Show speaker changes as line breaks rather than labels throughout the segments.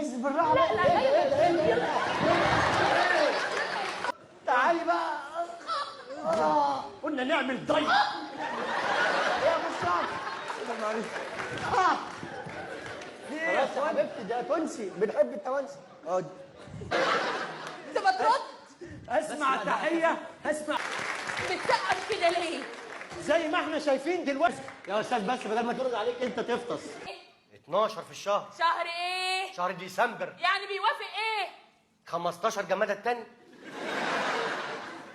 نجلس بالراحه. لا لا ايه تعالي بقى.
قلنا نعمل ضيق
يا مصطفى معلش. خلاص يا حبيبتي، ده تونسي بنحب التوانسه. اقعد.
انت بترد؟
اسمع تحيه، اسمع.
بتسقف كده ليه؟
زي ما احنا شايفين دلوقتي
يا استاذ بس بدل ما ترد عليك انت تفطس. 12 في الشهر.
شهر ايه؟
شهر ديسمبر.
يعني بيوافق ايه؟
15 جمادة التاني.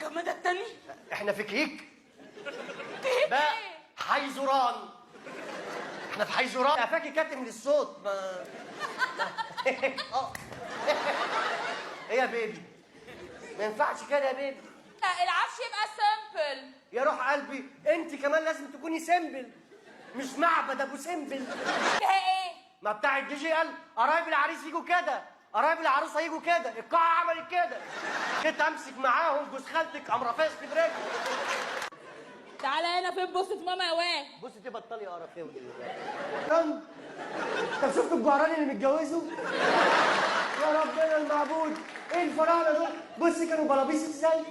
جمادة التاني؟
احنا في كيك
كيك
بقى
ايه؟
حيزوران. احنا في حيزوران. قفاكي كاتم للصوت ما ايه يا بيبي؟ ما ينفعش كده يا بيبي.
لا العفش يبقى سامبل.
يا روح قلبي انت كمان لازم تكوني سمبل، مش معبد ابو سمبل.
ده ايه؟
ما بتاع الدي جي قال قرايب العريس يجوا كده، قرايب العروسه يجوا كده، القاعه عملت كده. جيت امسك معاهم جوز خالتك قام رافسني برجلي.
تعالى هنا فين بص في ماما يا واد.
بصي تبطلي قرف ايه ودي. طب شفتوا الجعراني اللي متجوزه؟ يا ربنا المعبود، ايه الفراعنه دول؟ بصي كانوا بلابيس ازاي؟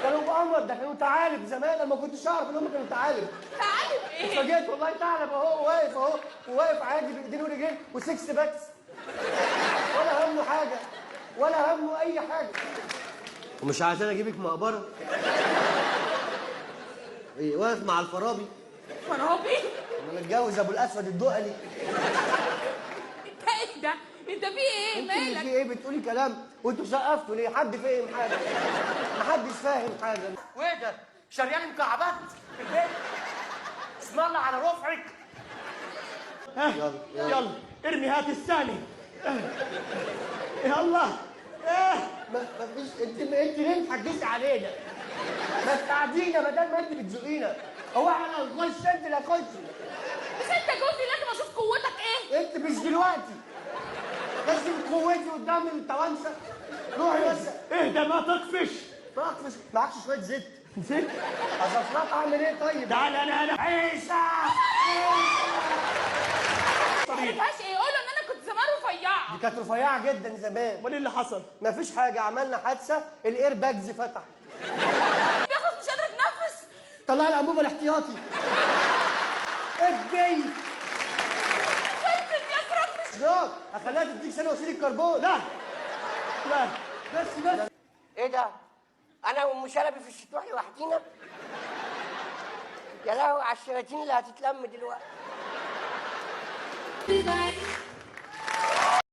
كانوا بأمر، ده كانوا ثعالب زمان. انا ما كنتش اعرف ان هم كانوا ثعالب.
ثعالب ايه؟
اتفاجئت والله. ثعلب اهو واقف اهو، وواقف عادي بايدين ورجلين وسكس باكس، ولا همه حاجه، ولا همه اي حاجه. ومش عشان اجيبك مقبره. ايه واقف مع الفارابي.
فارابي؟
انا متجوز ابو الاسود الدقلي.
انت ايه ده؟ انت في ايه؟
انت اللي في
مالك؟
ايه بتقولي كلام وانتوا سقفتوا ليه؟ حد فاهم حاجه؟ محدش فاهم حاجه. وايه ده؟ شريان مكعبات في البيت؟ اسم الله على رفعك.
يلا ارمي هات الثاني. يلا
ما فيش. انت ليه بتحجزي علينا؟ ما تساعدينا بدل ما انت بتزقينا. هو احنا نخش انت اللي هتخشي.
بس انت جوزي لازم اشوف قوتك ايه؟
انت مش دلوقتي. لازم قوتي قدام التوانسه. روحي بس.
اهدى ما تطفش.
معكش شويه زيت؟
نسيت؟
اصفرات اعمل ايه طيب؟
تعال انا
عيسى.
ما عرفهاش ايه؟ قول له ان انا كنت زمان رفيعه.
دي كانت رفيعه جدا زمان.
امال ايه اللي حصل؟
مفيش حاجه، عملنا حادثه الاير باجز فتح.
بياخد مش قادره اتنفس.
طلع الانبوبه الاحتياطي. ادي
فلفل يا مش
لا هخليها تديك ثاني اكسيد الكربون.
لا بس
ايه ده؟ انا وام شلبي في الشتوح لوحدينا؟ يا لهوي على الشياطين اللي هتتلم دلوقتي.